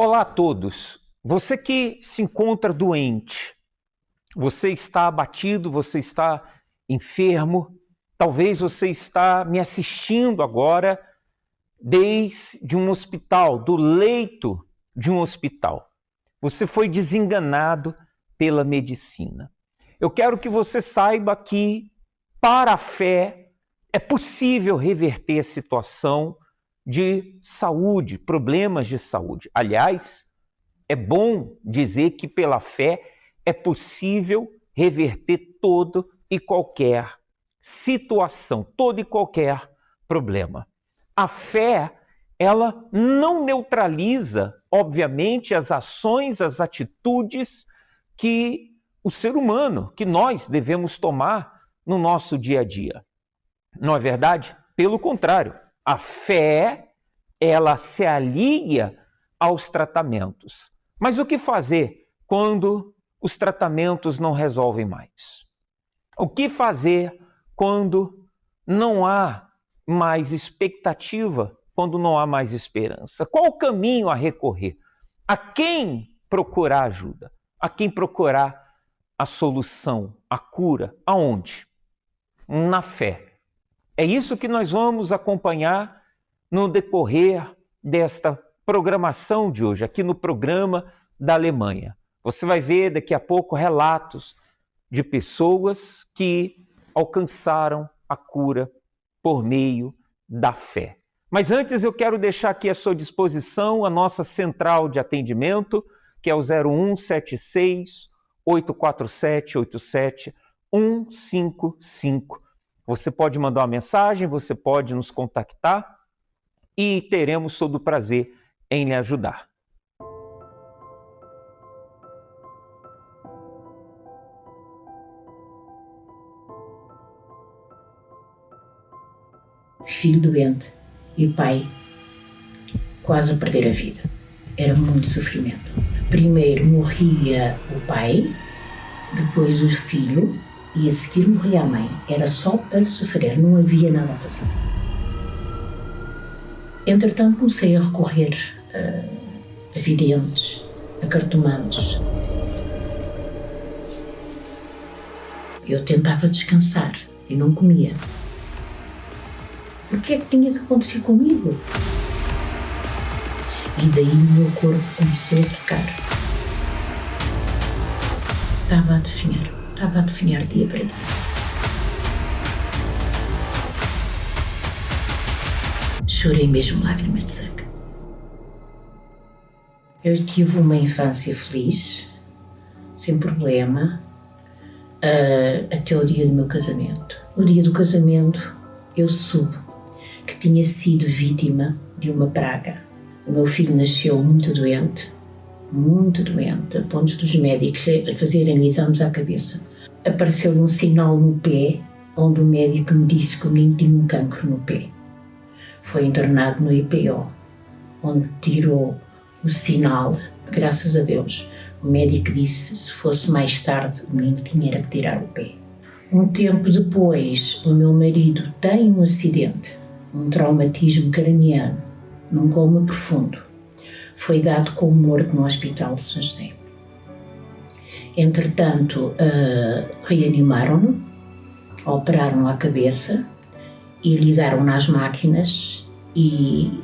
Olá a todos. Você que se encontra doente, você está abatido, você está enfermo, talvez você está me assistindo agora desde um hospital, do leito de um hospital. Você foi desenganado pela medicina. Eu quero que você saiba que, para a fé, é possível reverter a situação de saúde, problemas de saúde. Aliás, é bom dizer que pela fé é possível reverter todo e qualquer situação, todo e qualquer problema. A fé, ela não neutraliza, obviamente, as ações, as atitudes que o ser humano, que nós devemos tomar no nosso dia a dia. Não é verdade? Pelo contrário, a fé, ela se alia aos tratamentos. Mas o que fazer quando os tratamentos não resolvem mais? O que fazer quando não há mais expectativa, quando não há mais esperança? Qual o caminho a recorrer? A quem procurar ajuda? A quem procurar a solução, a cura? Aonde? Na fé. É isso que nós vamos acompanhar no decorrer desta programação de hoje, aqui no programa da Alemanha. Você vai ver daqui a pouco relatos de pessoas que alcançaram a cura por meio da fé. Mas antes eu quero deixar aqui à sua disposição a nossa central de atendimento, que é o 0176 847 155. Você pode mandar uma mensagem, você pode nos contactar e teremos todo o prazer em lhe ajudar. Filho doente e pai quase a perder a vida. Era muito sofrimento. Primeiro morria o pai, depois o filho e a seguir morria a mãe. Era só para sofrer, não havia nada a fazer. Entretanto comecei a recorrer a videntes, a cartomantes. Eu tentava descansar e não comia. O que é que tinha que acontecer comigo? E daí o meu corpo começou a secar. Estava a definhar dia para dia. Chorei mesmo lágrimas de sangue. Eu tive uma infância feliz, sem problema, até o dia do meu casamento. No dia do casamento eu soube que tinha sido vítima de uma praga. O meu filho nasceu muito doente, a ponto dos médicos fazerem exames à cabeça. Apareceu um sinal no pé, onde o médico me disse que o menino tinha um cancro no pé. Foi internado no IPO, onde tirou o sinal. Graças a Deus, o médico disse que se fosse mais tarde, o menino tinha que tirar o pé. Um tempo depois, o meu marido tem um acidente, um traumatismo craniano, num coma profundo. Foi dado como morto no Hospital de São José. Entretanto, reanimaram-no, operaram a cabeça e ligaram-no às máquinas e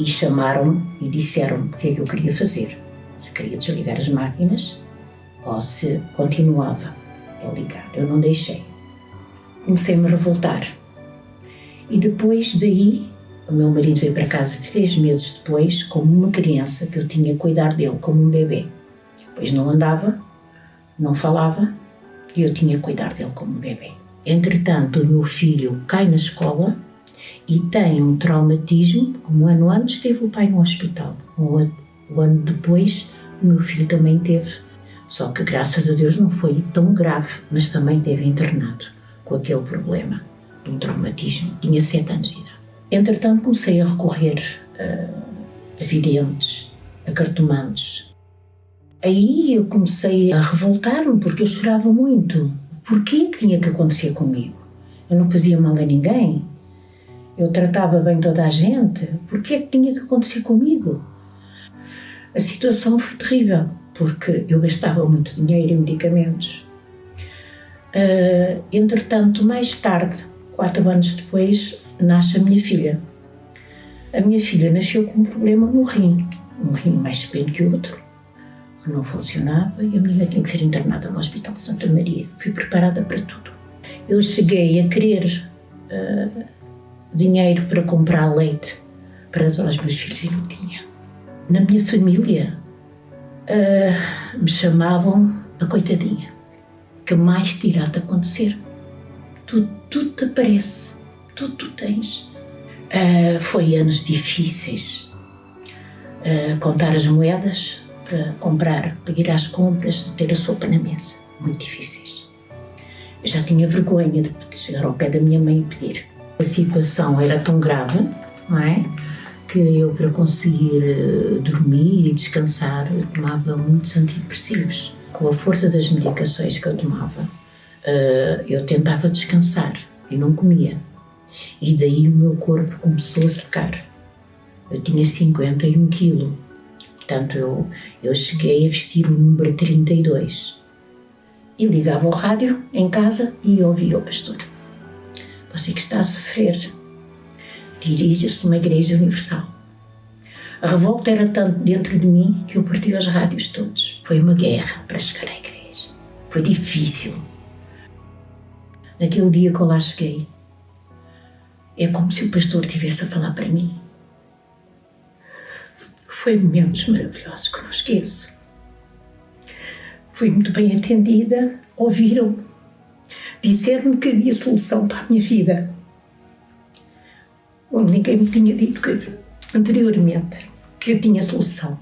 chamaram-me e disseram-me o que é que eu queria fazer. Se queria desligar as máquinas ou se continuava a ligar. Eu não deixei. Comecei-me a revoltar. E depois daí, o meu marido veio para casa 3 meses depois, como uma criança que eu tinha que cuidar dele, como um bebê. Depois não andava, não falava, e eu tinha que cuidar dele como um bebê. Entretanto, o meu filho cai na escola e tem um traumatismo. Um ano antes teve o pai no hospital. Um ano depois, o meu filho também teve. Só que, graças a Deus, não foi tão grave, mas também teve internado com aquele problema de um traumatismo. Tinha 7 anos de idade. Entretanto, comecei a recorrer a videntes, a cartomantes. Aí eu comecei a revoltar-me, porque eu chorava muito. Porquê que tinha que acontecer comigo? Eu não fazia mal a ninguém. Eu tratava bem toda a gente. Porquê que tinha que acontecer comigo? A situação foi terrível, porque eu gastava muito dinheiro em medicamentos. Entretanto, mais tarde, 4 anos depois, nasce a minha filha. A minha filha nasceu com um problema no rim, um rim mais pequeno que o outro, que não funcionava, e a menina tinha que ser internada no Hospital de Santa Maria. Fui preparada para tudo. Eu cheguei a querer dinheiro para comprar leite para dar aos meus filhos e não tinha. Na minha família me chamavam a coitadinha, que mais te irá te acontecer. Tudo te aparece, tudo tu tens. Foi anos difíceis. Contar as moedas para comprar, para ir às compras, ter a sopa na mesa. Muito difíceis. Eu já tinha vergonha de chegar ao pé da minha mãe e pedir. A situação era tão grave, não é? Que eu, para conseguir dormir e descansar, tomava muitos antidepressivos. Com a força das medicações que eu tomava, eu tentava descansar e não comia. E daí o meu corpo começou a secar. Eu tinha 51 quilos. Portanto, eu cheguei a vestir o número 32. E ligava ao rádio em casa e ouvia o pastor. Você que está a sofrer, dirige-se a uma igreja universal. A revolta era tanto dentro de mim que eu parti as rádios todos. Foi uma guerra para chegar à igreja. Foi difícil. Naquele dia que eu lá cheguei, é como se o pastor estivesse a falar para mim. Foi momentos maravilhosos que eu não esqueço. Fui muito bem atendida, ouviram, disseram-me que havia solução para a minha vida, onde ninguém me tinha dito anteriormente que eu tinha solução.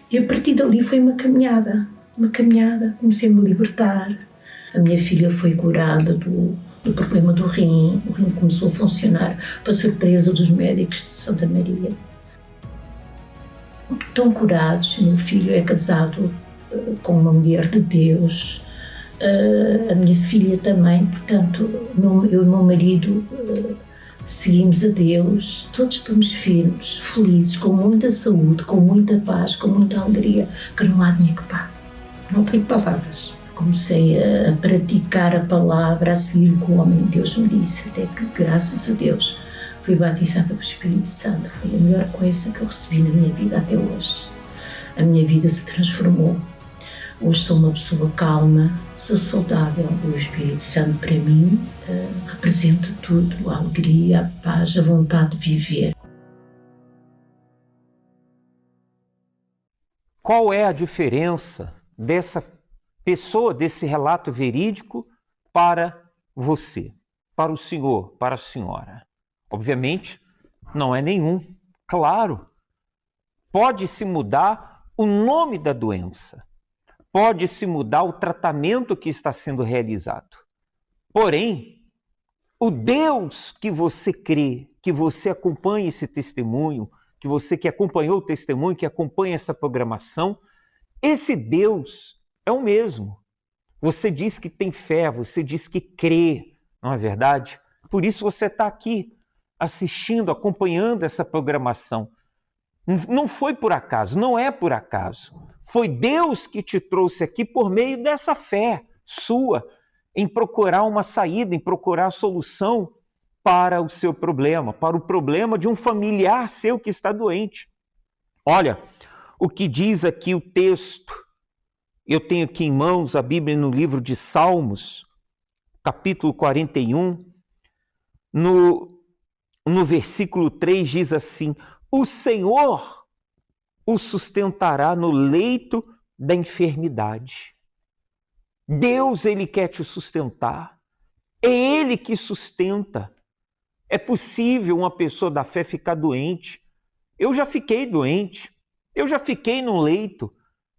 E a partir dali foi uma caminhada, comecei-me a libertar. A minha filha foi curada do problema do rim, o rim começou a funcionar, para surpresa dos médicos de Santa Maria. Estão curados, meu filho é casado com uma mulher de Deus, a minha filha também, portanto, eu e o meu marido seguimos a Deus, todos estamos firmes, felizes, com muita saúde, com muita paz, com muita alegria, que não há dinheiro que pague. Não tenho palavras. Comecei a praticar a palavra, a seguir o que o homem de Deus me disse, até que, graças a Deus, fui batizada pelo Espírito Santo. Foi a melhor coisa que eu recebi na minha vida até hoje. A minha vida se transformou. Hoje sou uma pessoa calma, sou saudável. O Espírito Santo, para mim, representa tudo: a alegria, a paz, a vontade de viver. Qual é a diferença dessa pessoa, desse relato verídico, para você, para o senhor, para a senhora? Obviamente, não é nenhum. Claro, pode-se mudar o nome da doença, pode-se mudar o tratamento que está sendo realizado. Porém, o Deus que você crê, que você acompanha esse testemunho, que você que acompanhou o testemunho, que acompanha essa programação, esse Deus é o mesmo. Você diz que tem fé, você diz que crê, não é verdade? Por isso você está aqui assistindo, acompanhando essa programação. Não foi por acaso, não é por acaso. Foi Deus que te trouxe aqui por meio dessa fé sua em procurar uma saída, em procurar a solução para o seu problema, para o problema de um familiar seu que está doente. Olha, o que diz aqui o texto, eu tenho aqui em mãos a Bíblia no livro de Salmos, capítulo 41, no versículo 3 diz assim: o Senhor o sustentará no leito da enfermidade. Deus, Ele quer te sustentar. É Ele que sustenta. É possível uma pessoa da fé ficar doente. Eu já fiquei doente. Eu já fiquei num leito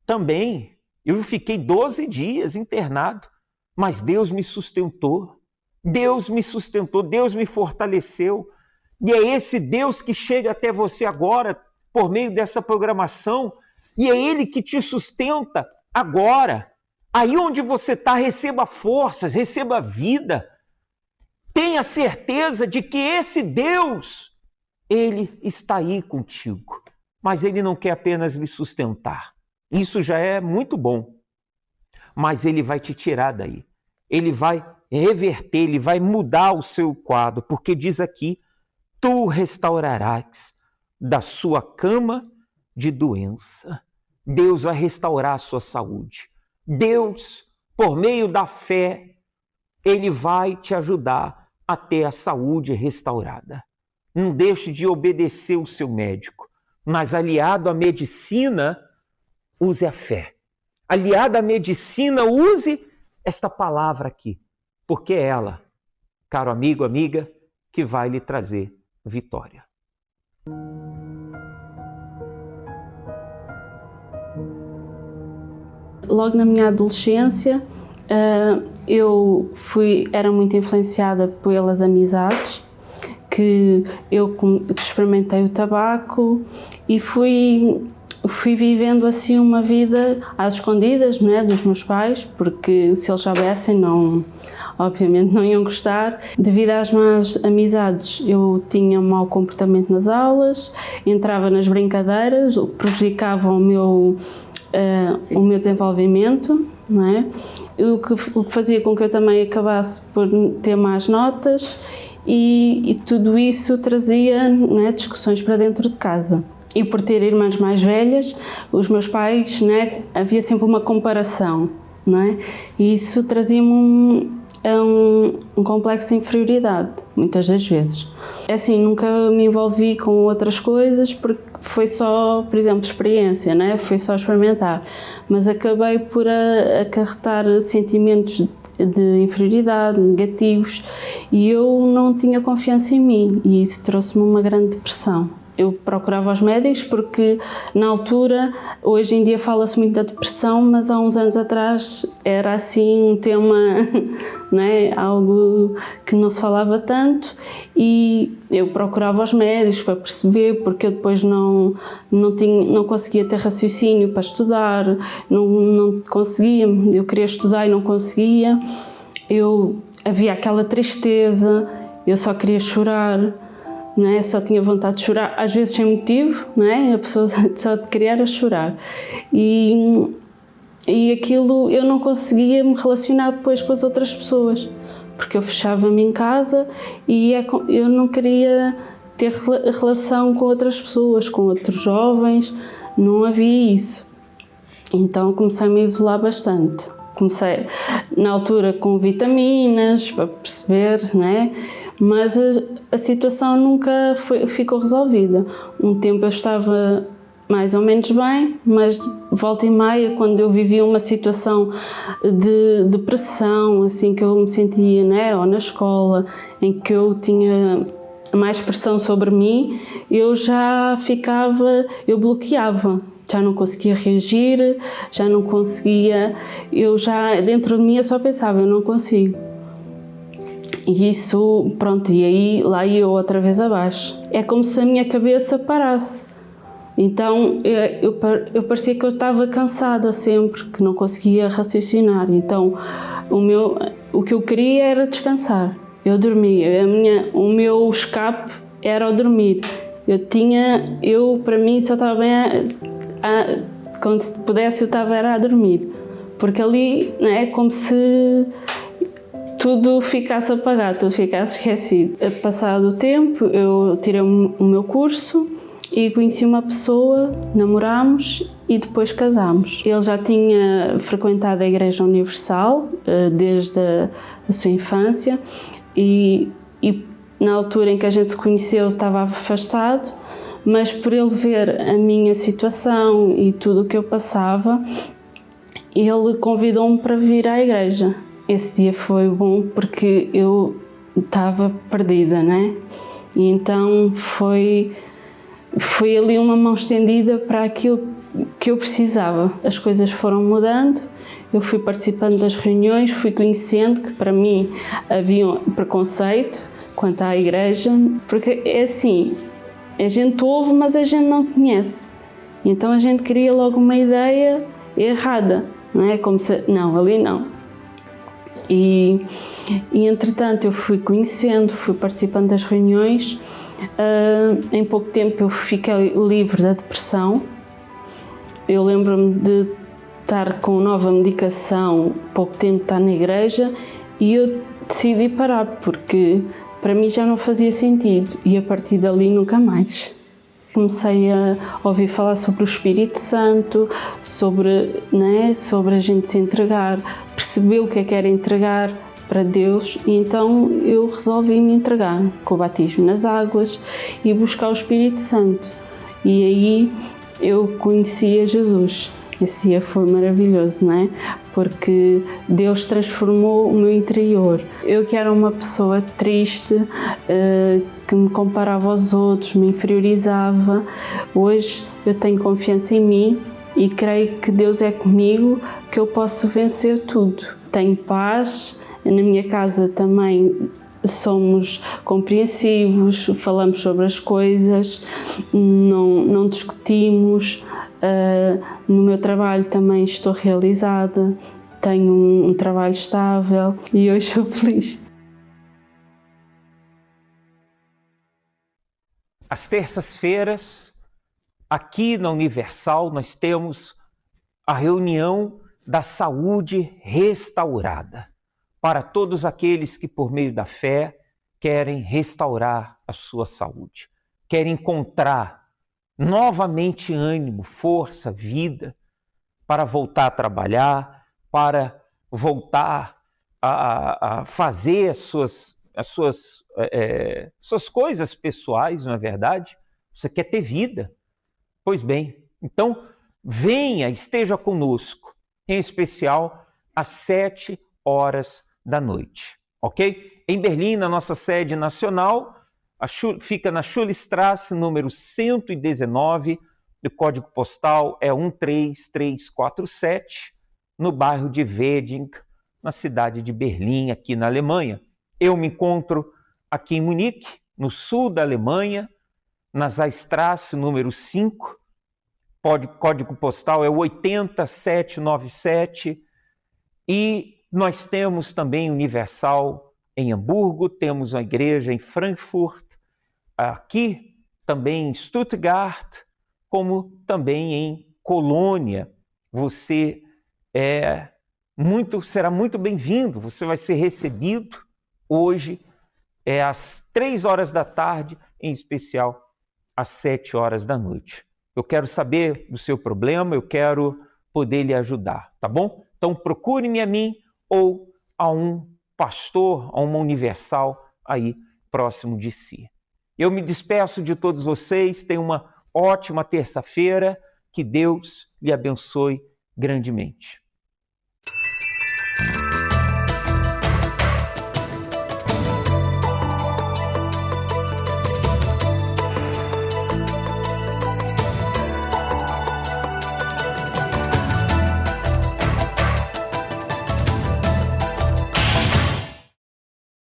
também. Eu fiquei 12 dias internado. Mas Deus me sustentou. Deus me sustentou. Deus me fortaleceu. E é esse Deus que chega até você agora por meio dessa programação, e é Ele que te sustenta agora. Aí onde você está, receba forças, receba vida. Tenha certeza de que esse Deus, Ele está aí contigo. mas Ele não quer apenas lhe sustentar. Isso já é muito bom. Mas Ele vai te tirar daí. Ele vai reverter, Ele vai mudar o seu quadro, porque diz aqui, tu restaurarás da sua cama de doença. Deus vai restaurar a sua saúde. Deus, por meio da fé, Ele vai te ajudar a ter a saúde restaurada. Não deixe de obedecer o seu médico, mas aliado à medicina, use a fé. Aliado à medicina, use esta palavra aqui, porque é ela, caro amigo, amiga, que vai lhe trazer vitória. Logo na minha adolescência, eu era muito influenciada pelas amizades, que eu experimentei o tabaco e fui vivendo assim uma vida às escondidas, não é, dos meus pais, porque se eles soubessem, obviamente não iam gostar. Devido às más amizades, eu tinha um mau comportamento nas aulas, entrava nas brincadeiras, prejudicava o meu desenvolvimento, não é? O que fazia com que eu também acabasse por ter más notas e tudo isso trazia, não é, discussões para dentro de casa. E por ter irmãs mais velhas, os meus pais, não é, havia sempre uma comparação, não é? E isso trazia-me um complexo de inferioridade, muitas das vezes. É assim, nunca me envolvi com outras coisas porque foi só, por exemplo, experiência, né? Foi só experimentar, mas acabei por acarretar sentimentos de inferioridade, negativos, e eu não tinha confiança em mim, e isso trouxe-me uma grande depressão. Eu procurava os médicos porque, na altura, hoje em dia fala-se muito da depressão, mas há uns anos atrás era assim um tema, né, algo que não se falava tanto, e eu procurava os médicos para perceber, porque eu depois não conseguia ter raciocínio para estudar, não conseguia, eu queria estudar e não conseguia, havia aquela tristeza, eu só queria chorar. Não é? Só tinha vontade de chorar, às vezes sem motivo, não é? A pessoa só queria era e aquilo eu não conseguia me relacionar depois com as outras pessoas, porque eu fechava-me em casa e eu não queria ter relação com outras pessoas, com outros jovens, não havia isso. Então comecei a me isolar bastante. Comecei, na altura, com vitaminas, para perceber, né? Mas a situação nunca ficou resolvida. Um tempo eu estava mais ou menos bem, mas volta e meia, quando eu vivia uma situação de depressão, assim, que eu me sentia, né? Ou na escola, em que eu tinha mais pressão sobre mim, eu bloqueava. Já não conseguia reagir, já não conseguia, dentro de mim eu só pensava, eu não consigo. E isso, pronto, e aí lá ia eu outra vez abaixo. É como se a minha cabeça parasse. Então eu parecia que eu estava cansada sempre, que não conseguia raciocinar. Então o que eu queria era descansar. Eu dormia, o meu escape era o dormir. Para mim só estava bem quando pudesse eu estava a dormir, porque ali, né, é como se tudo ficasse apagado, tudo ficasse esquecido. Passado o tempo eu tirei o meu curso e conheci uma pessoa, namorámos e depois casámos. Ele já tinha frequentado a Igreja Universal desde a sua infância e na altura em que a gente se conheceu estava afastado, mas por ele ver a minha situação e tudo o que eu passava, ele convidou-me para vir à igreja. Esse dia foi bom porque eu estava perdida, né? E então foi ali uma mão estendida para aquilo que eu precisava. As coisas foram mudando, eu fui participando das reuniões, fui conhecendo que para mim havia um preconceito quanto à igreja, porque é assim, a gente ouve, mas a gente não conhece. Então a gente cria logo uma ideia errada, não é? Como se, não, ali não. E entretanto eu fui conhecendo, fui participando das reuniões Em pouco tempo eu fiquei livre da depressão. Eu lembro-me de estar com nova medicação, pouco tempo de estar na igreja, e eu decidi parar porque para mim já não fazia sentido, e a partir dali nunca mais. Comecei a ouvir falar sobre o Espírito Santo, sobre a gente se entregar, perceber o que é que era entregar para Deus, e então eu resolvi me entregar com o batismo nas águas e buscar o Espírito Santo. E aí eu conhecia Jesus. Esse dia foi maravilhoso, não é? Porque Deus transformou o meu interior. Eu que era uma pessoa triste, que me comparava aos outros, me inferiorizava, hoje eu tenho confiança em mim e creio que Deus é comigo, que eu posso vencer tudo. Tenho paz, na minha casa também somos compreensivos, falamos sobre as coisas, não discutimos. No meu trabalho também estou realizada, tenho um trabalho estável e hoje sou feliz. Às terças-feiras, aqui na Universal, nós temos a reunião da saúde restaurada, para todos aqueles que, por meio da fé, querem restaurar a sua saúde, querem encontrar novamente ânimo, força, vida, para voltar a trabalhar, para voltar a fazer as suas coisas pessoais, não é verdade? Você quer ter vida. Pois bem, então venha, esteja conosco, em especial às 7 horas da noite, ok? Em Berlim, na nossa sede nacional, fica na Schulstrasse, número 119, o código postal é 13347, no bairro de Wedding, na cidade de Berlim, aqui na Alemanha. Eu me encontro aqui em Munique, no sul da Alemanha, na Zaistrasse, número 5, código postal é 80797, e nós temos também Universal em Hamburgo, temos uma igreja em Frankfurt, aqui também em Stuttgart, como também em Colônia. Você será muito bem-vindo, você vai ser recebido hoje, às 3 horas da tarde, em especial às 7 horas da noite. Eu quero saber do seu problema, eu quero poder lhe ajudar, tá bom? Então procure-me a mim ou a um pastor, a uma Universal aí próximo de si. Eu me despeço de todos vocês, tenham uma ótima terça-feira, que Deus lhe abençoe grandemente.